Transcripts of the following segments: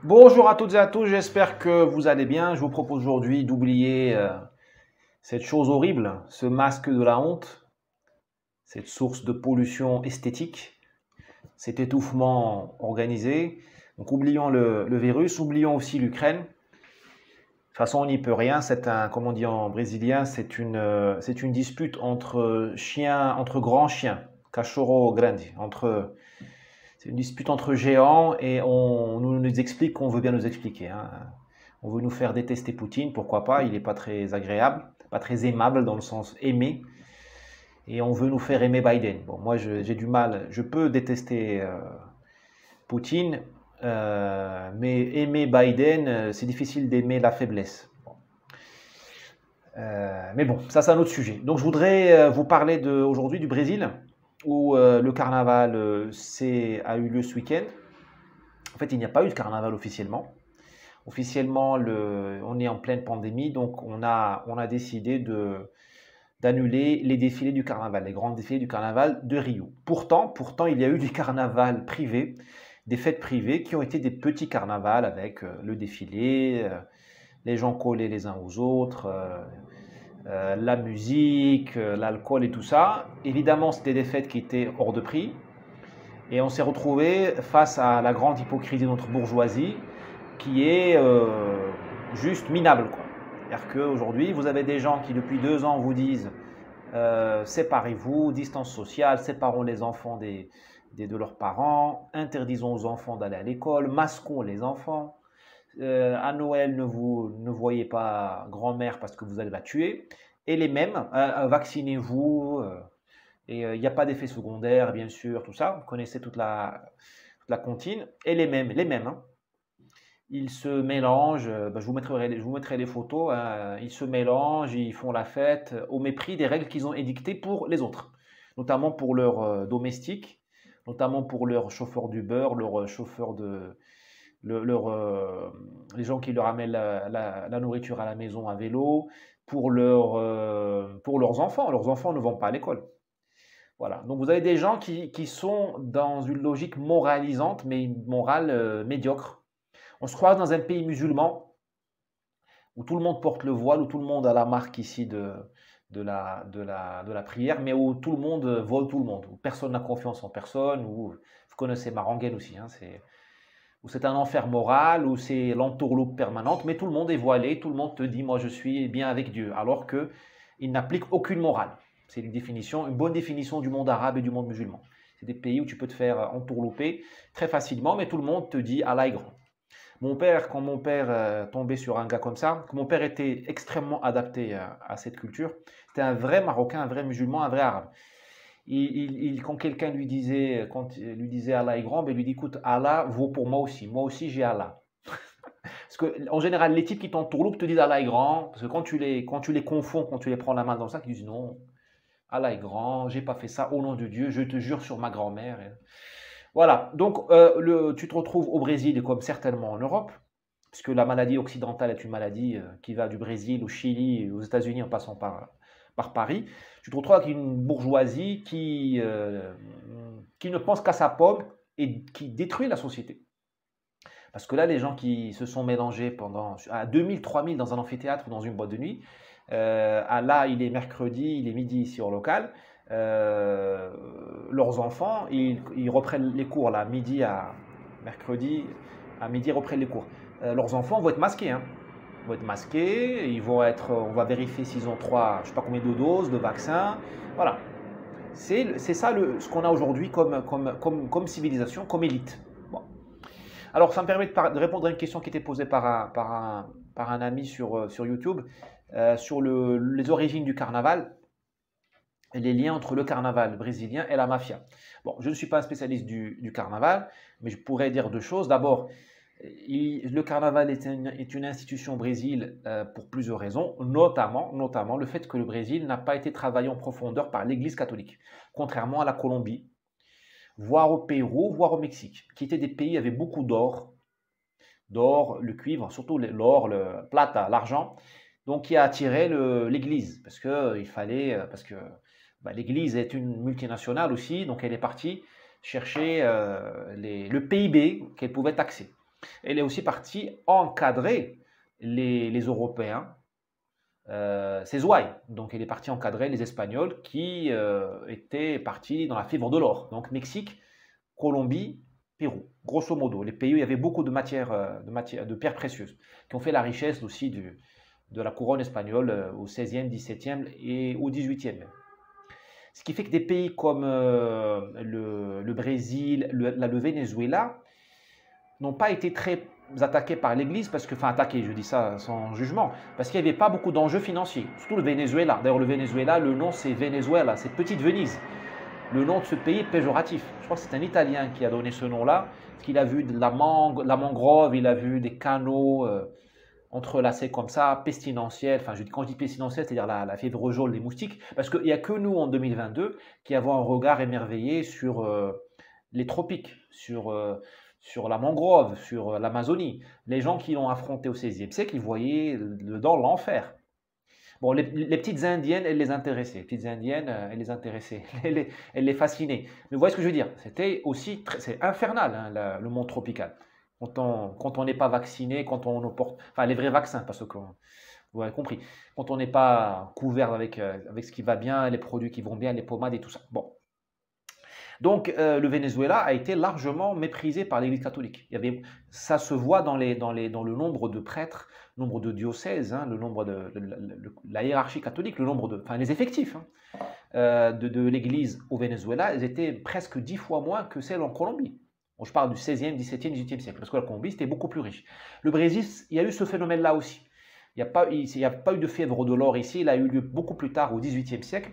Bonjour à toutes et à tous, j'espère que vous allez bien. Je vous propose aujourd'hui d'oublier cette chose horrible, ce masque de la honte, cette source de pollution esthétique, cet étouffement organisé. Donc oublions le virus, oublions aussi l'Ukraine. De toute façon, on n'y peut rien. C'est un, comme on dit en brésilien, c'est une dispute entre chiens, entre grands chiens, cachorro grande, c'est une dispute entre géants et on nous explique qu'on veut bien nous expliquer, hein. On veut nous faire détester Poutine, pourquoi pas, il n'est pas très agréable, pas très aimable dans le sens aimé, et on veut nous faire aimer Biden. Bon, moi j'ai du mal, je peux détester Poutine, mais aimer Biden, c'est difficile d'aimer la faiblesse. Mais bon, ça c'est un autre sujet. Donc je voudrais vous parler aujourd'hui du Brésil, où le carnaval a eu lieu ce week-end. En fait, il n'y a pas eu de carnaval officiellement. Officiellement, on est en pleine pandémie, donc on a décidé d'annuler les défilés du carnaval, les grands défilés du carnaval de Rio. Pourtant, il y a eu des carnavals privés, des fêtes privées qui ont été des petits carnavals avec le défilé, les gens collés les uns aux autres, la musique, l'alcool et tout ça. Évidemment, c'était des fêtes qui étaient hors de prix. Et on s'est retrouvé face à la grande hypocrisie de notre bourgeoisie qui est juste minable, quoi. C'est-à-dire qu'aujourd'hui, vous avez des gens qui depuis 2 ans vous disent séparez-vous, distance sociale, séparons les enfants de leurs parents, interdisons aux enfants d'aller à l'école, masquons les enfants. À Noël, ne voyez pas grand-mère parce que vous allez la tuer. Et les mêmes, vaccinez-vous, et il n'y a pas d'effet secondaire, bien sûr, tout ça. Vous connaissez toute la comptine. Et les mêmes, hein. Ils se mélangent, bah, je vous mettrai les photos, hein. Ils se mélangent, ils font la fête au mépris des règles qu'ils ont édictées pour les autres, notamment pour leurs domestiques, notamment pour leurs chauffeurs d'Uber, leurs chauffeurs leur, les gens qui leur amènent la nourriture à la maison à vélo, pour leurs enfants. Leurs enfants ne vont pas à l'école. Voilà. Donc vous avez des gens qui sont dans une logique moralisante, mais une morale médiocre. On se croise dans un pays musulman où tout le monde porte le voile, où tout le monde a la marque ici de la prière, mais où tout le monde vole tout le monde, où personne n'a confiance en personne, où vous connaissez Maranguen aussi, hein, où c'est un enfer moral, où c'est l'entourloupe permanente, mais tout le monde est voilé, tout le monde te dit moi je suis bien avec Dieu, alors qu'il n'applique aucune morale. C'est une bonne définition du monde arabe et du monde musulman. C'est des pays où tu peux te faire entourlouper très facilement, mais tout le monde te dit Allah est grand. Quand mon père tombait sur un gars comme ça, que mon père était extrêmement adapté à cette culture, c'était un vrai Marocain, un vrai musulman, un vrai arabe. Quand quelqu'un lui disait Allah est grand, ben, il lui dit écoute, Allah vaut pour moi aussi j'ai Allah. Parce que en général, les types qui t'entourloupent te disent Allah est grand, parce que quand tu les confonds, quand tu les prends la main dans le sac, ils disent non, Allah est grand, j'ai pas fait ça, au nom de Dieu, je te jure sur ma grand-mère. Voilà, donc tu te retrouves au Brésil comme certainement en Europe, puisque la maladie occidentale est une maladie qui va du Brésil au Chili, aux États-Unis en passant par Paris. Tu te retrouves avec une bourgeoisie qui ne pense qu'à sa pomme et qui détruit la société. Parce que là, les gens qui se sont mélangés à 2000, 3000 dans un amphithéâtre, dans une boîte de nuit, là, il est mercredi, il est midi ici au local, euh, leurs enfants, ils reprennent les cours là, mercredi, à midi, ils reprennent les cours. Leurs enfants vont être masqués, hein. Ils vont être masqués, on va vérifier s'ils ont je sais pas combien de doses de vaccin. Voilà. C'est ça ce qu'on a aujourd'hui comme civilisation, comme élite. Bon. Alors, ça me permet de répondre à une question qui était posée par un ami sur YouTube, sur les origines du carnaval et les liens entre le carnaval brésilien et la mafia. Bon, je ne suis pas un spécialiste du carnaval, mais je pourrais dire deux choses. D'abord, le carnaval est une institution au Brésil pour plusieurs raisons, notamment le fait que le Brésil n'a pas été travaillé en profondeur par l'Église catholique, contrairement à la Colombie, voire au Pérou, voire au Mexique, qui étaient des pays qui avaient beaucoup d'or, le cuivre, surtout l'or, le plata, l'argent, donc qui a attiré l'Église, parce que bah, l'Église est une multinationale aussi, donc elle est partie chercher le PIB qu'elle pouvait taxer. Elle est aussi partie encadrer les Européens, c'est Zouaï. Donc elle est partie encadrer les Espagnols qui étaient partis dans la fibre de l'or. Donc Mexique, Colombie, Pérou, grosso modo. Les pays où il y avait beaucoup de de pierres précieuses, qui ont fait la richesse aussi de la couronne espagnole au 16e, 17e et au 18e. Ce qui fait que des pays comme le Brésil, le Venezuela, n'ont pas été très attaqués par l'Église, parce que, enfin attaqués, je dis ça sans jugement, parce qu'il n'y avait pas beaucoup d'enjeux financiers, surtout le Venezuela. D'ailleurs, le Venezuela, le nom c'est Venezuela, c'est Petite Venise. Le nom de ce pays est péjoratif. Je crois que c'est un Italien qui a donné ce nom-là, parce qu'il a vu de la mangrove, il a vu des canaux entrelacés comme ça, pestilentiels. Enfin, quand je dis pestilentiels, c'est-à-dire la fièvre jaune, les moustiques, parce qu'il n'y a que nous en 2022 qui avons un regard émerveillé sur les tropiques, sur la mangrove, sur l'Amazonie. Les gens qui l'ont affronté au XVIe siècle, ils voyaient dedans l'enfer. Bon, les petites indiennes, elles les intéressaient. Les petites indiennes, elles les intéressaient. Elles les fascinaient. Mais vous voyez ce que je veux dire? C'était aussi, c'est infernal, hein, le monde tropical. Quand on n'est pas vacciné, quand on porte, enfin les vrais vaccins, parce que vous avez compris, quand on n'est pas couvert avec ce qui va bien, les produits qui vont bien, les pommades et tout ça. Bon. Donc le Venezuela a été largement méprisé par l'Église catholique. Ça se voit dans le nombre de prêtres, le nombre de diocèses, hein, le nombre la hiérarchie catholique, enfin les effectifs hein, de l'Église au Venezuela, ils étaient presque 10 fois moins que celles en Colombie. Bon, je parle du 16e, 17e, 18e siècle, parce que la Colombie c'était beaucoup plus riche. Le Brésil, il y a eu ce phénomène-là aussi. Il n'y a pas eu de fièvre de l'or ici, il a eu lieu beaucoup plus tard au 18e siècle.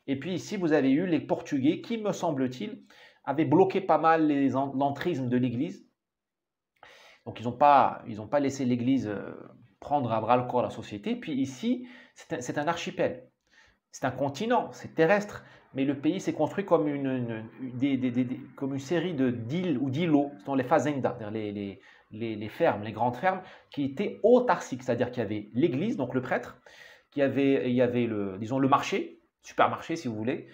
Et puis ici, vous avez eu les Portugais qui, me semble-t-il, avaient bloqué pas mal l'entrisme de l'Église. Donc ils n'ont pas laissé l'Église prendre à bras le corps la société. Puis ici, c'est un archipel. C'est un continent, c'est terrestre. Mais le pays s'est construit comme comme une série d'îles ou d'îlots, ce sont les fazendas, les fermes, les grandes fermes, qui étaient autarciques. C'est-à-dire qu'il y avait l'Église, donc le prêtre, il y avait le marché, supermarché si vous voulez,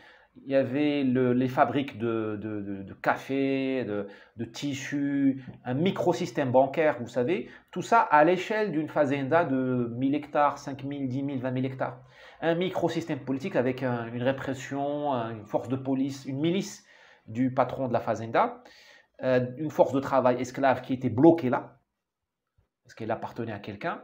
il y avait les fabriques de café, de tissus, un microsystème bancaire, vous savez, tout ça à l'échelle d'une fazenda de 1000 hectares, 5000, 10 000, 20 000 hectares. Un microsystème politique avec une répression, une force de police, une milice du patron de la fazenda, une force de travail esclave qui était bloquée là, parce qu'elle appartenait à quelqu'un.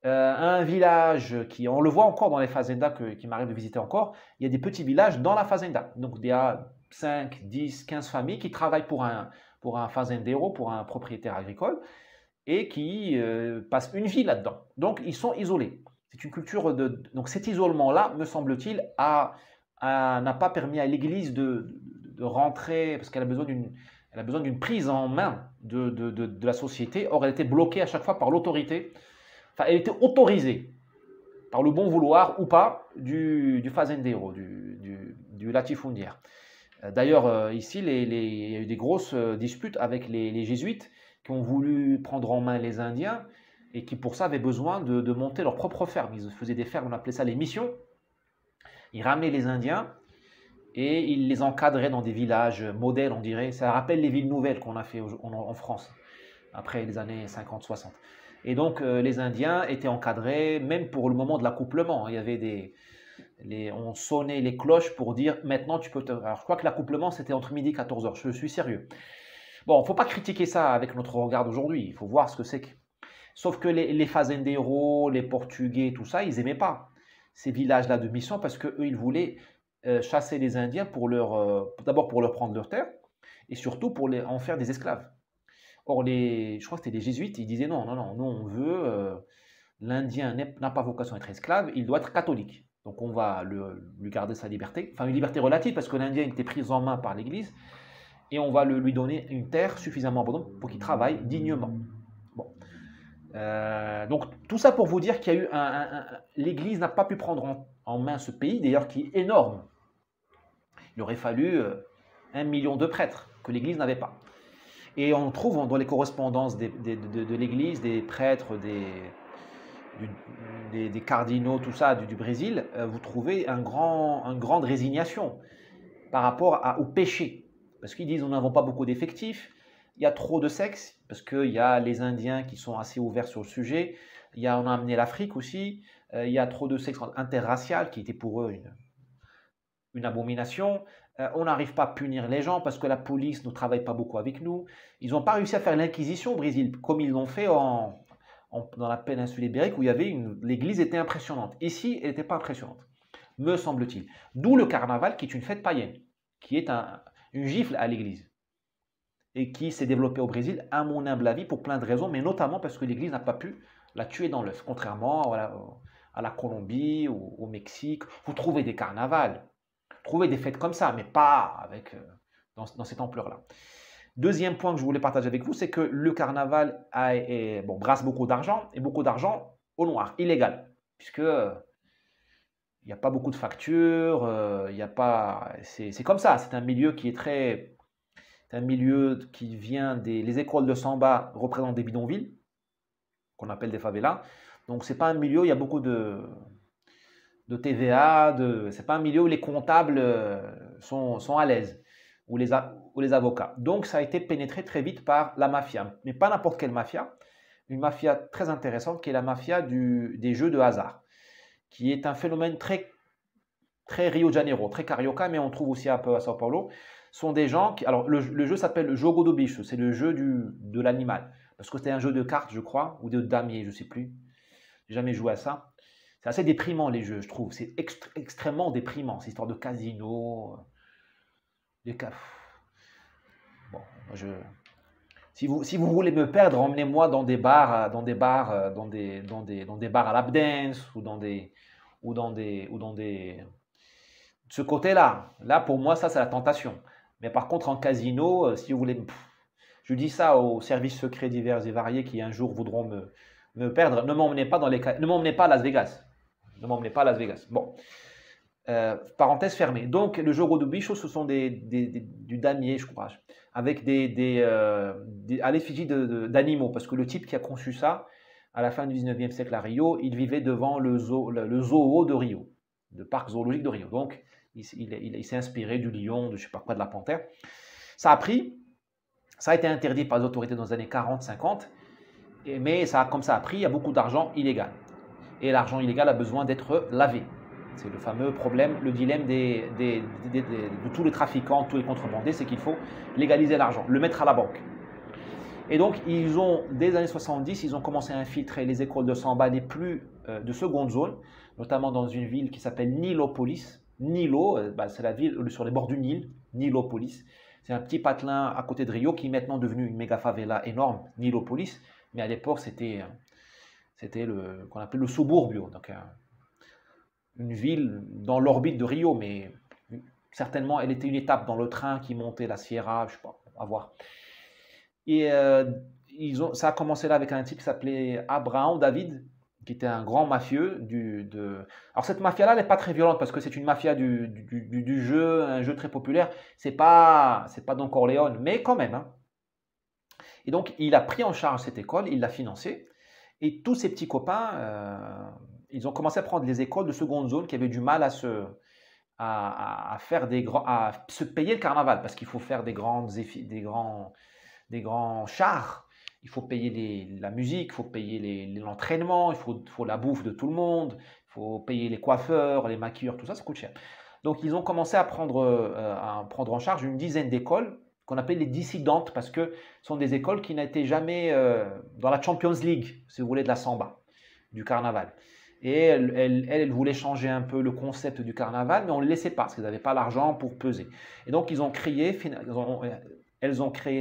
Un village on le voit encore dans les fazendas qui m'arrive de visiter encore, il y a des petits villages dans la fazenda. Donc il y a 5, 10, 15 familles qui travaillent pour un fazendero, pour un propriétaire agricole, et qui passent une vie là-dedans. Donc ils sont isolés. C'est une culture donc cet isolement-là, me semble-t-il, n'a pas permis à l'Église de rentrer, parce qu'elle a besoin d'une prise en main de la société. Or, elle était bloquée à chaque fois par l'autorité. Enfin, elle était autorisée par le bon vouloir ou pas du fazendero, du latifundiaire. D'ailleurs, ici, il y a eu des grosses disputes avec les jésuites qui ont voulu prendre en main les Indiens et qui, pour ça, avaient besoin de monter leur propre ferme. Ils faisaient des fermes, on appelait ça les missions. Ils ramenaient les Indiens et ils les encadraient dans des villages modèles, on dirait. Ça rappelle les villes nouvelles qu'on a fait en France, après les années 50-60. Et donc, les Indiens étaient encadrés, même pour le moment de l'accouplement. Il y avait on sonnait les cloches pour dire maintenant tu peux Alors, je crois que l'accouplement c'était entre midi et 14h. Je suis sérieux. Bon, il ne faut pas critiquer ça avec notre regard d'aujourd'hui. Il faut voir ce que c'est que. Sauf que les fazenderos, les Portugais, tout ça, ils n'aimaient pas ces villages-là de mission parce qu'eux, ils voulaient chasser les Indiens d'abord pour leur prendre leurs terres et surtout pour en faire des esclaves. Or, je crois que c'était les jésuites, ils disaient non, nous on veut, l'Indien n'a pas vocation à être esclave, il doit être catholique. Donc on va lui garder sa liberté, enfin une liberté relative parce que l'Indien était pris en main par l'Église et on va lui donner une terre suffisamment abondante pour qu'il travaille dignement. Bon. Donc tout ça pour vous dire qu'il y a eu l'Église n'a pas pu prendre en main ce pays, d'ailleurs qui est énorme. Il aurait fallu 1 million de prêtres que l'Église n'avait pas. Et on trouve dans les correspondances de l'Église, des prêtres, des cardinaux, tout ça du Brésil, vous trouvez une grande résignation par rapport au péché. Parce qu'ils disent nous n'avons pas beaucoup d'effectifs, il y a trop de sexe, parce qu'il y a les Indiens qui sont assez ouverts sur le sujet. On a amené l'Afrique aussi. Il y a trop de sexe interracial qui était pour eux une abomination. On n'arrive pas à punir les gens parce que la police ne travaille pas beaucoup avec nous. Ils n'ont pas réussi à faire l'inquisition au Brésil, comme ils l'ont fait dans la péninsule ibérique où l'église était impressionnante. Ici, elle n'était pas impressionnante, me semble-t-il. D'où le carnaval, qui est une fête païenne, qui est une gifle à l'église et qui s'est développée au Brésil, à mon humble avis, pour plein de raisons, mais notamment parce que l'église n'a pas pu la tuer dans l'œuf, contrairement à la Colombie ou au Mexique. Vous trouvez des carnavals, vous trouvez des fêtes comme ça, mais pas dans cette ampleur-là. Deuxième point que je voulais partager avec vous, c'est que le carnaval brasse beaucoup d'argent, et beaucoup d'argent au noir, illégal, puisque il n'y a pas beaucoup de factures, c'est comme ça, c'est un milieu qui est c'est un milieu qui vient les écoles de samba représentent des bidonvilles, qu'on appelle des favelas, donc c'est pas un milieu où il y a beaucoup de TVA, c'est pas un milieu où les comptables sont à l'aise, ou les avocats. Donc ça a été pénétré très vite par la mafia, mais pas n'importe quelle mafia, une mafia très intéressante qui est la mafia des jeux de hasard, qui est un phénomène très Rio de Janeiro, très carioca, mais on trouve aussi un peu à Sao Paulo. Sont des gens qui... Alors le jeu s'appelle le Jogo do Bicho, c'est le jeu de l'animal, parce que c'était un jeu de cartes, je crois, ou de damier, je ne sais plus. J'ai jamais joué à ça. C'est assez déprimant les jeux, je trouve. C'est extrêmement déprimant, cette histoire de casino. Bon, si vous voulez me perdre, emmenez-moi dans des bars, dans des bars à lap dance ou dans des ce côté-là. Là, pour moi, ça c'est la tentation. Mais par contre, en casino, si vous voulez, je dis ça aux services secrets divers et variés qui un jour voudront me perdre. Ne m'emmenez pas ne m'emmenez pas à Las Vegas. Ne m'emmenez pas à Las Vegas. Bon. Parenthèse fermée. Donc, le Jogo do Bicho, ce sont du damier, je crois, avec à l'effigie d'animaux. Parce que le type qui a conçu ça, à la fin du 19e siècle à Rio, il vivait devant le zoo de Rio, le parc zoologique de Rio. Donc, il s'est inspiré du lion, de je ne sais pas quoi, de la panthère. Ça a été interdit par les autorités dans les années 40-50, mais comme ça a pris, il y a beaucoup d'argent illégal. Et l'argent illégal a besoin d'être lavé. C'est le fameux problème, le dilemme de tous les trafiquants, tous les contrebandiers, c'est qu'il faut légaliser l'argent, le mettre à la banque. Et donc, dès les années 70, ils ont commencé à infiltrer les écoles de samba les plus de seconde zone, notamment dans une ville qui s'appelle Nilopolis. Nilo, c'est la ville sur les bords du Nil, Nilopolis. C'est un petit patelin à côté de Rio qui est maintenant devenu une méga favela énorme, Nilopolis. Mais à l'époque, c'était qu'on appelait le suburbio, donc une ville dans l'orbite de Rio, mais certainement elle était une étape dans le train qui montait la Sierra, je ne sais pas, à voir. Et ça a commencé là avec un type qui s'appelait Abraão David, qui était un grand mafieux. Alors cette mafia-là, elle n'est pas très violente parce que c'est une mafia du jeu, un jeu très populaire. C'est pas Don Corleone, mais quand même. Hein. Et donc il a pris en charge cette école, il l'a financée, et tous ses petits copains, ils ont commencé à prendre les écoles de seconde zone qui avaient du mal à se payer le carnaval parce qu'il faut faire des grands chars. Il faut payer la musique, il faut payer l'entraînement, il faut la bouffe de tout le monde, il faut payer les coiffeurs, les maquilleurs, tout ça, ça coûte cher. Donc ils ont commencé à prendre en charge une dizaine d'écoles qu'on appelle les dissidentes parce que ce sont des écoles qui n'étaient jamais dans la Champions League, si vous voulez, de la samba, du carnaval. Et elle voulait changer un peu le concept du carnaval, mais on ne le laissait pas parce qu'ils n'avaient pas l'argent pour peser. Et donc elles ont créé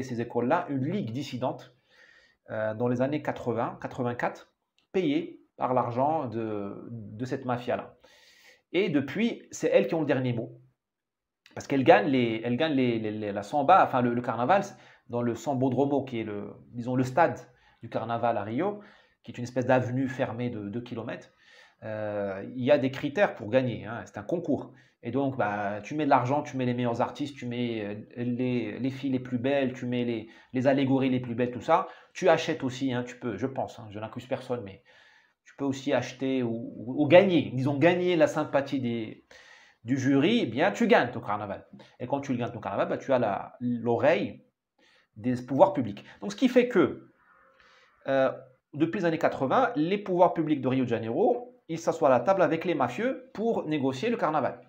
ces écoles-là, une ligue dissidente dans les années 80-84, payée par l'argent de cette mafia-là. Et depuis, c'est elles qui ont le dernier mot. Parce qu'elles gagnent la samba, enfin le carnaval, dans le Sambodromo, qui est le stade du carnaval à Rio, qui est une espèce d'avenue fermée de 2 km. Il y a des critères pour gagner, hein, c'est un concours. Et donc, tu mets de l'argent, tu mets les meilleurs artistes, tu mets les filles les plus belles, tu mets les allégories les plus belles, tout ça. Tu achètes aussi, hein, tu peux, je pense, hein, je n'accuse personne, mais tu peux aussi acheter ou gagner, disons gagner la sympathie du jury, eh bien tu gagnes ton carnaval. Et quand tu gagnes ton carnaval, tu as l'oreille des pouvoirs publics. Donc ce qui fait que depuis les années 80, les pouvoirs publics de Rio de Janeiro, ils s'assoient à la table avec les mafieux pour négocier le carnaval.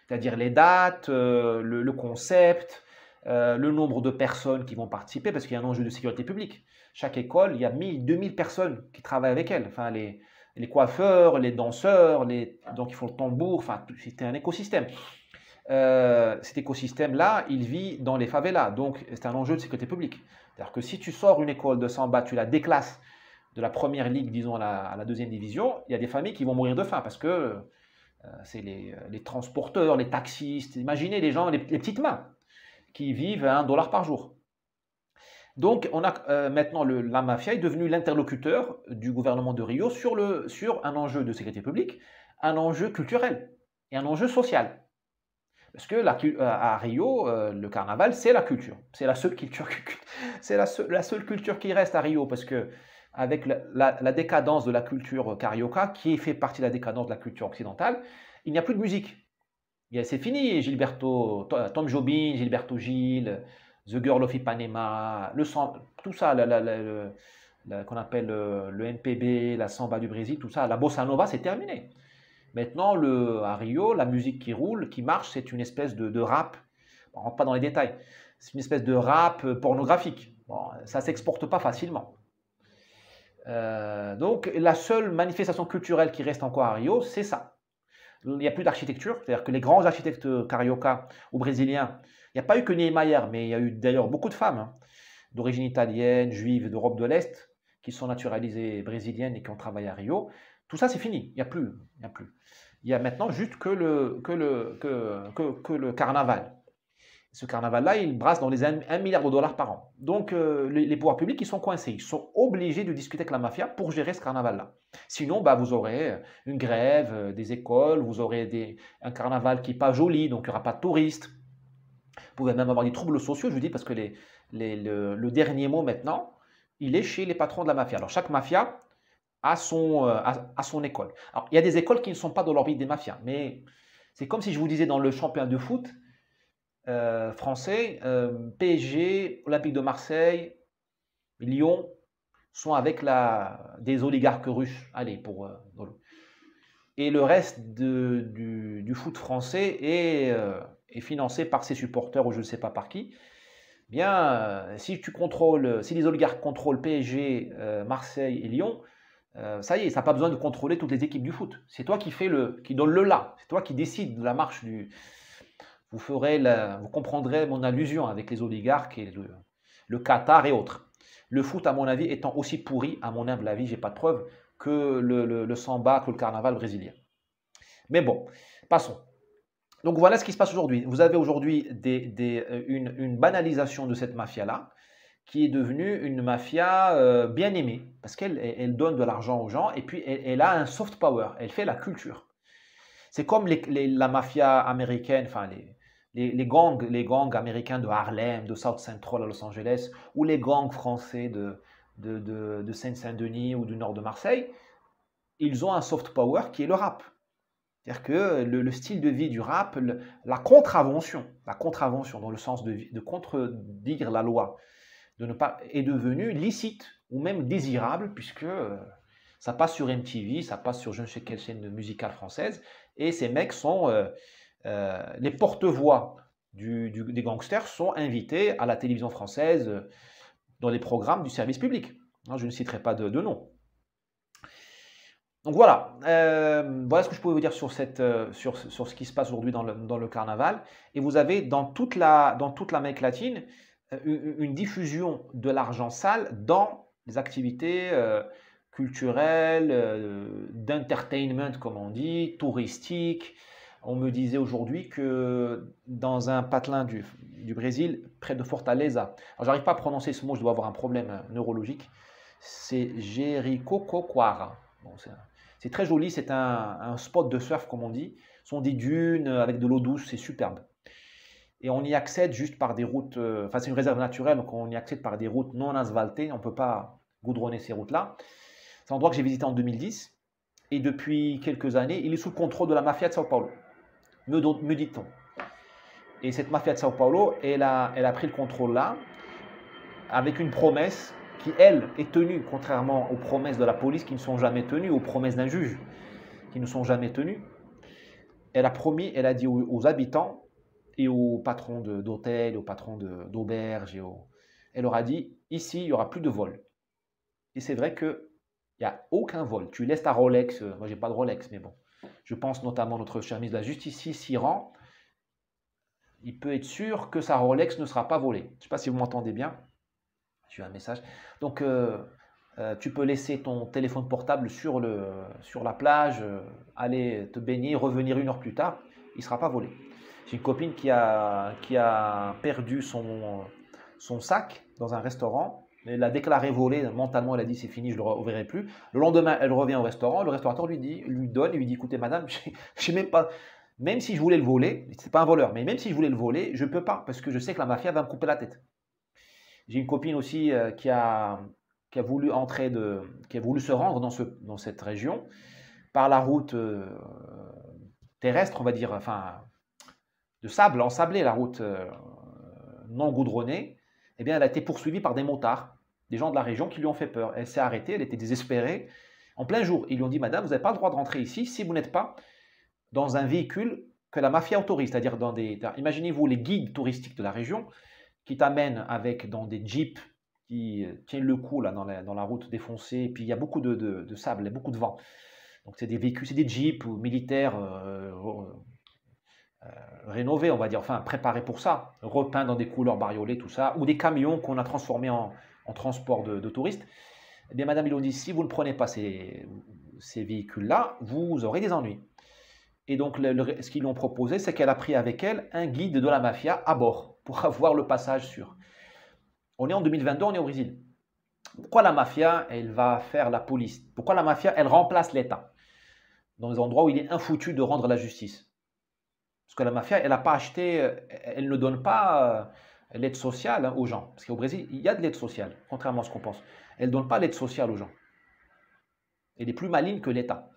C'est-à-dire les dates, le concept, le nombre de personnes qui vont participer, parce qu'il y a un enjeu de sécurité publique. Chaque école, il y a 1000, 2000 personnes qui travaillent avec elle. Enfin, les coiffeurs, les danseurs, donc il faut le tambour, enfin, c'était un écosystème. Cet écosystème-là, il vit dans les favelas, donc c'est un enjeu de sécurité publique. C'est-à-dire que si tu sors une école de samba, tu la déclasses de la première ligue, disons, à la deuxième division, il y a des familles qui vont mourir de faim parce que c'est les transporteurs, les taxistes. Imaginez les gens, les petites mains qui vivent à $1 par jour. Donc, on a maintenant la mafia est devenue l'interlocuteur du gouvernement de Rio sur un enjeu de sécurité publique, un enjeu culturel et un enjeu social. Parce que à Rio, le carnaval, c'est la culture. C'est la seule culture, c'est la seule culture qui reste à Rio, parce que avec la décadence de la culture carioca, qui fait partie de la décadence de la culture occidentale, il n'y a plus de musique. C'est fini, Tom Jobim, Gilberto Gil, The Girl of Ipanema, tout ça, qu'on appelle le MPB, la samba du Brésil, tout ça, la bossa nova, c'est terminé. Maintenant, à Rio, la musique qui roule, qui marche, c'est une espèce de rap. On ne rentre pas dans les détails. C'est une espèce de rap pornographique. Bon, ça ne s'exporte pas facilement. Donc, la seule manifestation culturelle qui reste encore à Rio, c'est ça. Il n'y a plus d'architecture. C'est-à-dire que les grands architectes carioca ou brésiliens, il n'y a pas eu que Niemeyer, mais il y a eu d'ailleurs beaucoup de femmes d'origine italienne, juive, d'Europe de l'Est, qui sont naturalisées brésiliennes et qui ont travaillé à Rio. Tout ça, c'est fini. Il n'y a plus. Il y a maintenant juste que le carnaval. Ce carnaval-là, il brasse dans les 1 milliard de dollars par an. Donc, les pouvoirs publics, ils sont coincés. Ils sont obligés de discuter avec la mafia pour gérer ce carnaval-là. Sinon, vous aurez une grève des écoles, vous aurez un carnaval qui n'est pas joli, donc il n'y aura pas de touristes. Vous pouvez même avoir des troubles sociaux, je vous dis, parce que le dernier mot maintenant, il est chez les patrons de la mafia. Alors, chaque mafia à son école. Alors, il y a des écoles qui ne sont pas dans l'orbite des mafias, mais c'est comme si je vous disais dans le championnat de foot français, PSG, Olympique de Marseille, Lyon sont avec des oligarques russes. Allez, et le reste du foot français est financé par ses supporters ou je ne sais pas par qui. Bien, si les oligarques contrôlent PSG, Marseille et Lyon, ça y est, ça n'a pas besoin de contrôler toutes les équipes du foot. C'est toi qui donne le là. C'est toi qui décide de la marche vous comprendrez mon allusion avec les oligarques et le Qatar et autres. Le foot, à mon avis, étant aussi pourri, à mon humble avis, j'ai pas de preuve, que le samba, que le carnaval brésilien. Mais bon, passons. Donc voilà ce qui se passe aujourd'hui. Vous avez aujourd'hui une banalisation de cette mafia-là, qui est devenue une mafia bien aimée, parce qu'elle donne de l'argent aux gens, et puis elle a un soft power, elle fait la culture. C'est comme la mafia américaine, enfin les gangs américains de Harlem, de South Central à Los Angeles, ou les gangs français de Seine-Saint-Denis ou du nord de Marseille, ils ont un soft power qui est le rap. C'est-à-dire que le style de vie du rap, la contravention dans le sens de contredire la loi, est devenu licite ou même désirable, puisque ça passe sur MTV, ça passe sur je ne sais quelle chaîne musicale française, et ces mecs sont les porte-voix des gangsters sont invités à la télévision française dans les programmes du service public. Je ne citerai pas de nom. Donc voilà, voilà ce que je pouvais vous dire sur ce qui se passe aujourd'hui dans le carnaval. Et vous avez dans toute l'Amérique latine une diffusion de l'argent sale dans les activités culturelles, d'entertainment comme on dit, touristiques. On me disait aujourd'hui que dans un patelin du Brésil, près de Fortaleza, alors j'arrive pas à prononcer ce mot, je dois avoir un problème neurologique, c'est Jericoacoara. Bon, c'est très joli, c'est un spot de surf comme on dit, ce sont des dunes avec de l'eau douce, c'est superbe. Et on y accède juste par des routes, enfin c'est une réserve naturelle, donc on y accède par des routes non asphaltées, on ne peut pas goudronner ces routes-là. C'est un endroit que j'ai visité en 2010, et depuis quelques années, il est sous le contrôle de la mafia de Sao Paulo, me dit-on. Et cette mafia de Sao Paulo, elle a pris le contrôle là, avec une promesse qui, elle, est tenue, contrairement aux promesses de la police qui ne sont jamais tenues, aux promesses d'un juge qui ne sont jamais tenues. Elle a promis, elle a dit aux habitants et aux patrons d'hôtels, aux patrons d'auberges, elle leur a dit, ici, il n'y aura plus de vol. Et c'est vrai qu'il n'y a aucun vol. Tu laisses ta Rolex, moi j'ai pas de Rolex, mais bon, je pense notamment à notre cher ministre de la Justice, Siran, il peut être sûr que sa Rolex ne sera pas volée. Je ne sais pas si vous m'entendez bien. J'ai eu un message. Donc, tu peux laisser ton téléphone portable sur la plage, aller te baigner, revenir 1 heure plus tard, il ne sera pas volé. J'ai une copine qui a perdu son sac dans un restaurant. Elle l'a déclaré volé, mentalement elle a dit c'est fini, je ne le reverrai plus. Le lendemain, elle revient au restaurant, le restaurateur lui dit écoutez madame, je même pas, même si je voulais le voler, c'est pas un voleur, mais même si je voulais le voler, je ne peux pas, parce que je sais que la mafia va me couper la tête. J'ai une copine aussi qui a voulu se rendre dans cette région par la route terrestre, on va dire, enfin, de sable, ensablée, la route non goudronnée. Eh bien, elle a été poursuivie par des motards, des gens de la région qui lui ont fait peur. Elle s'est arrêtée, elle était désespérée. En plein jour, ils lui ont dit, madame, vous n'avez pas le droit de rentrer ici si vous n'êtes pas dans un véhicule que la mafia autorise, c'est-à-dire imaginez-vous les guides touristiques de la région qui t'amènent dans des jeeps qui tiennent le coup là, dans la route défoncée, et puis il y a beaucoup de sable, il y a beaucoup de vent. Donc c'est des véhicules, c'est des jeeps militaires rénovés, on va dire, enfin préparés pour ça, repeints dans des couleurs bariolées, tout ça, ou des camions qu'on a transformés en transport de touristes. Eh bien, madame, ils ont dit, si vous ne prenez pas ces véhicules-là, vous aurez des ennuis. Et donc, ce qu'ils lui ont proposé, c'est qu'elle a pris avec elle un guide de la mafia à bord pour avoir le passage sûr. On est en 2022, on est au Brésil. Pourquoi la mafia, elle va faire la police? Pourquoi la mafia, elle remplace l'État dans les endroits où il est infoutu de rendre la justice? Parce que la mafia, elle n'a pas acheté, elle ne donne pas l'aide sociale aux gens. Parce qu'au Brésil, il y a de l'aide sociale, contrairement à ce qu'on pense. Elle ne donne pas l'aide sociale aux gens. Elle est plus maligne que l'État.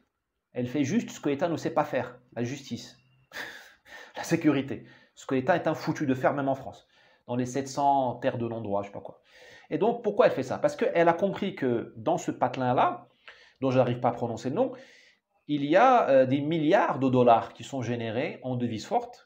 Elle fait juste ce que l'État ne sait pas faire, la justice, la sécurité. Ce que l'État est infoutu de faire, même en France, dans les 700 terres de non-droit, je ne sais pas quoi. Et donc, pourquoi elle fait ça? Parce qu'elle a compris que dans ce patelin-là, dont je n'arrive pas à prononcer le nom, il y a des milliards de dollars qui sont générés en devises fortes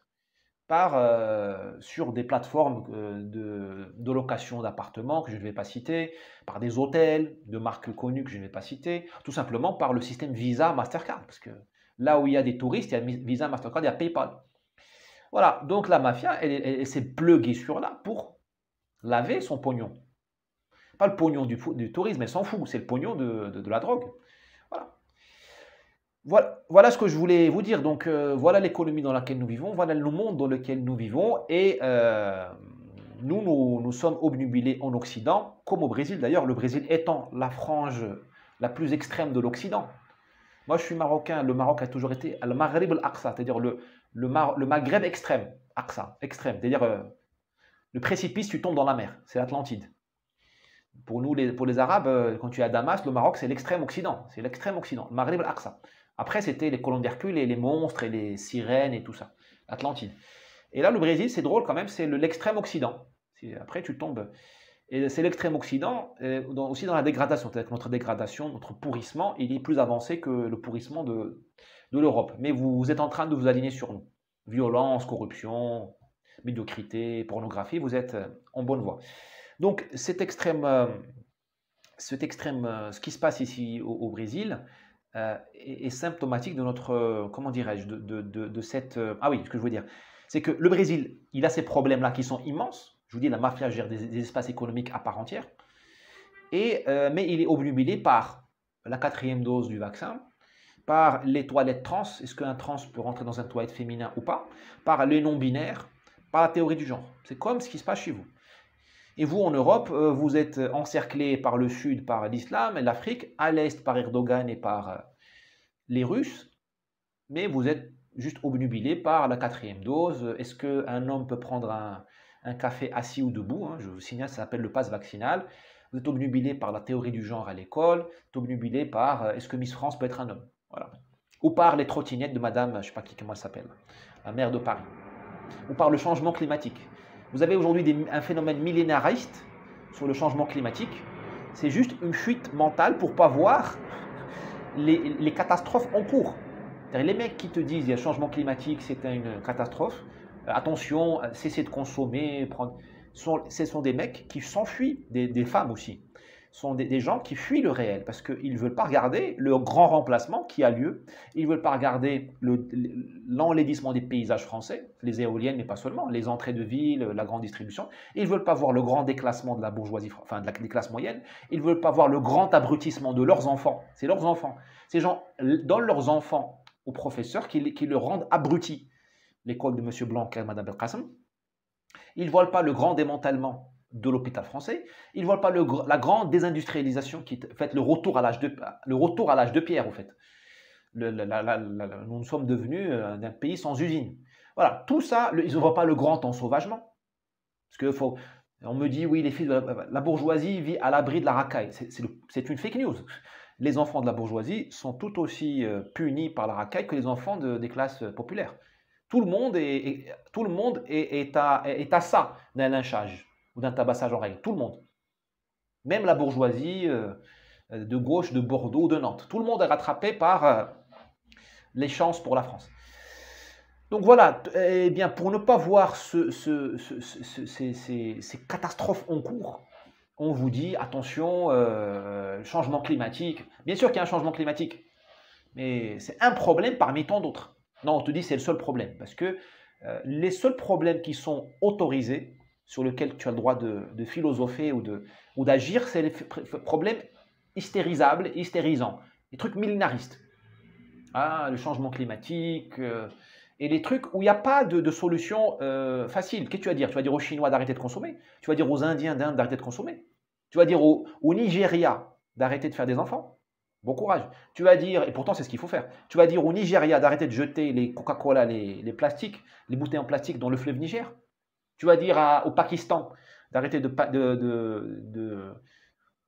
sur des plateformes de location d'appartements que je ne vais pas citer, par des hôtels de marques connues que je ne vais pas citer, tout simplement par le système Visa, Mastercard. Parce que là où il y a des touristes, il y a Visa, Mastercard, il y a PayPal. Voilà, donc la mafia, elle s'est pluguée sur là pour laver son pognon. Pas le pognon du tourisme, elle s'en fout, c'est le pognon de la drogue. Voilà ce que je voulais vous dire. Donc, voilà l'économie dans laquelle nous vivons, voilà le monde dans lequel nous vivons. Et nous sommes obnubilés en Occident, comme au Brésil d'ailleurs, le Brésil étant la frange la plus extrême de l'Occident. Moi, je suis marocain. Le Maroc a toujours été le Maghreb al-Aqsa, c'est-à-dire le Maghreb extrême. Aqsa, extrême. C'est-à-dire le précipice, tu tombes dans la mer. C'est l'Atlantide. Pour les Arabes, quand tu es à Damas, le Maroc, c'est l'extrême Occident. C'est l'extrême Occident. Le Maghreb al-Aqsa. Après, c'était les colons d'Hercule et les monstres et les sirènes et tout ça. Atlantide. Et là, le Brésil, c'est drôle quand même, c'est l'extrême Occident. Après, tu tombes. Et c'est l'extrême Occident, aussi dans la dégradation. C'est-à-dire que notre dégradation, notre pourrissement, il est plus avancé que le pourrissement de l'Europe. Mais vous êtes en train de vous aligner sur nous. Violence, corruption, médiocrité, pornographie, vous êtes en bonne voie. Donc, ce qui se passe ici au Brésil, est symptomatique de notre, comment dirais-je, de cette... ah oui, ce que je veux dire, c'est que le Brésil, il a ces problèmes-là qui sont immenses. Je vous dis, la mafia gère des espaces économiques à part entière. Mais il est obnubilé par la 4e dose du vaccin, par les toilettes trans, est-ce qu'un trans peut rentrer dans une toilette féminin ou pas, par les non-binaires, par la théorie du genre. C'est comme ce qui se passe chez vous. Et vous, en Europe, vous êtes encerclés par le sud, par l'islam, et l'Afrique, à l'est par Erdogan et par les Russes, mais vous êtes juste obnubilés par la 4e dose. Est-ce qu'un homme peut prendre un café assis ou debout? Je vous signale, ça s'appelle le pass vaccinal. Vous êtes obnubilés par la théorie du genre à l'école, vous êtes obnubilés par est-ce que Miss France peut être un homme? Voilà. Ou par les trottinettes de madame, je ne sais pas comment elle s'appelle, la maire de Paris. Ou par le changement climatique. Vous avez aujourd'hui un phénomène millénariste sur le changement climatique, c'est juste une fuite mentale pour ne pas voir les catastrophes en cours. Les mecs qui te disent qu'il y a changement climatique, c'est une catastrophe, attention, cessez de consommer, ce sont des mecs qui s'enfuient, des femmes aussi. Ce sont des gens qui fuient le réel parce qu'ils ne veulent pas regarder le grand remplacement qui a lieu. Ils ne veulent pas regarder l'enlaidissement des paysages français, les éoliennes, mais pas seulement, les entrées de ville, la grande distribution. Ils ne veulent pas voir le grand déclassement de la bourgeoisie, enfin des classes moyennes. Ils ne veulent pas voir le grand abrutissement de leurs enfants. C'est leurs enfants. Ces gens donnent leurs enfants aux professeurs qui le rendent abrutis. L'école de M. Blanquer, Mme Belkacem. Ils ne voient pas le grand démantèlement de l'hôpital français. Ils ne voient pas la grande désindustrialisation qui fait le retour à l'âge de pierre, au fait. Nous sommes devenus un pays sans usine. Voilà, tout ça, ils ne voient pas le grand ensauvagement. Parce que on me dit, oui, les filles de la bourgeoisie vivent à l'abri de la racaille. C'est une fake news. Les enfants de la bourgeoisie sont tout aussi punis par la racaille que les enfants des classes populaires. Tout le monde est à ça d'un lynchage ou d'un tabassage en règle. Tout le monde. Même la bourgeoisie de gauche de Bordeaux ou de Nantes. Tout le monde est rattrapé par les chances pour la France. Donc voilà, eh bien, pour ne pas voir ces catastrophes en cours, on vous dit, attention, changement climatique. Bien sûr qu'il y a un changement climatique, mais c'est un problème parmi tant d'autres. Non, on te dit c'est le seul problème, parce que les seuls problèmes qui sont autorisés, sur lesquels tu as le droit de philosopher ou d'agir, c'est les problèmes hystérisables, hystérisants, les trucs millénaristes. Ah, le changement climatique, et les trucs où il n'y a pas de solution facile. Qu'est-ce que tu vas dire? Tu vas dire aux Chinois d'arrêter de consommer? Tu vas dire aux Indiens d'Inde d'arrêter de consommer? Tu vas dire au Nigeria d'arrêter de faire des enfants? Bon courage. Tu vas dire, et pourtant c'est ce qu'il faut faire, tu vas dire au Nigeria d'arrêter de jeter les Coca-Cola, les plastiques, les bouteilles en plastique dans le fleuve Niger. Tu vas dire au Pakistan d'arrêter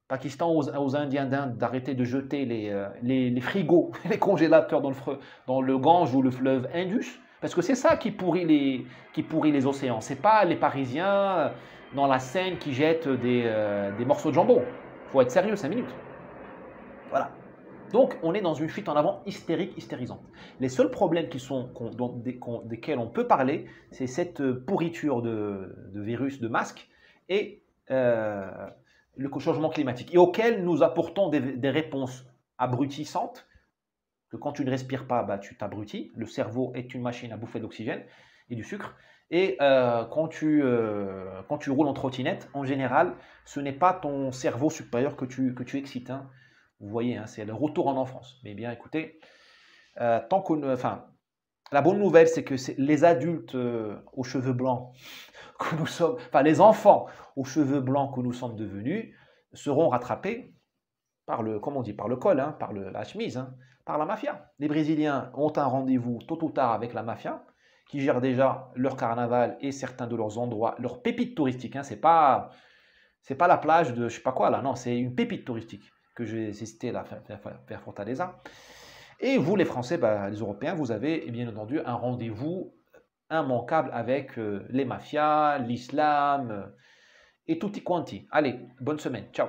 Pakistan aux Indiens d'Inde d'arrêter de jeter les frigos, les congélateurs dans le Gange ou le fleuve Indus. Parce que c'est ça qui pourrit les océans. Ce n'est pas les Parisiens dans la Seine qui jettent des morceaux de jambon. Il faut être sérieux 5 minutes. Voilà. Donc, on est dans une fuite en avant hystérique, hystérisante. Les seuls problèmes desquels on peut parler, c'est cette pourriture de virus, de masques, et le changement climatique, et auquel nous apportons des réponses abrutissantes, que quand tu ne respires pas, bah, tu t'abrutis. Le cerveau est une machine à bouffer de l'oxygène et du sucre. Et quand tu roules en trottinette, en général, ce n'est pas ton cerveau supérieur que tu excites, hein. Vous voyez, hein, c'est le retour en enfance. Mais bien, écoutez, la bonne nouvelle, c'est que les adultes aux cheveux blancs que nous sommes, enfin les enfants aux cheveux blancs que nous sommes devenus, seront rattrapés par le col, hein, par la chemise, hein, par la mafia. Les Brésiliens ont un rendez-vous tôt ou tard avec la mafia, qui gère déjà leur carnaval et certains de leurs endroits, leurs pépites touristiques. Hein, c'est pas la plage de je sais pas quoi là, non, c'est une pépite touristique que j'ai cité là, vers Fortaleza. Et vous, les Français, bah, les Européens, vous avez bien entendu un rendez-vous immanquable avec les mafias, l'islam et tutti quanti. Allez, bonne semaine, ciao.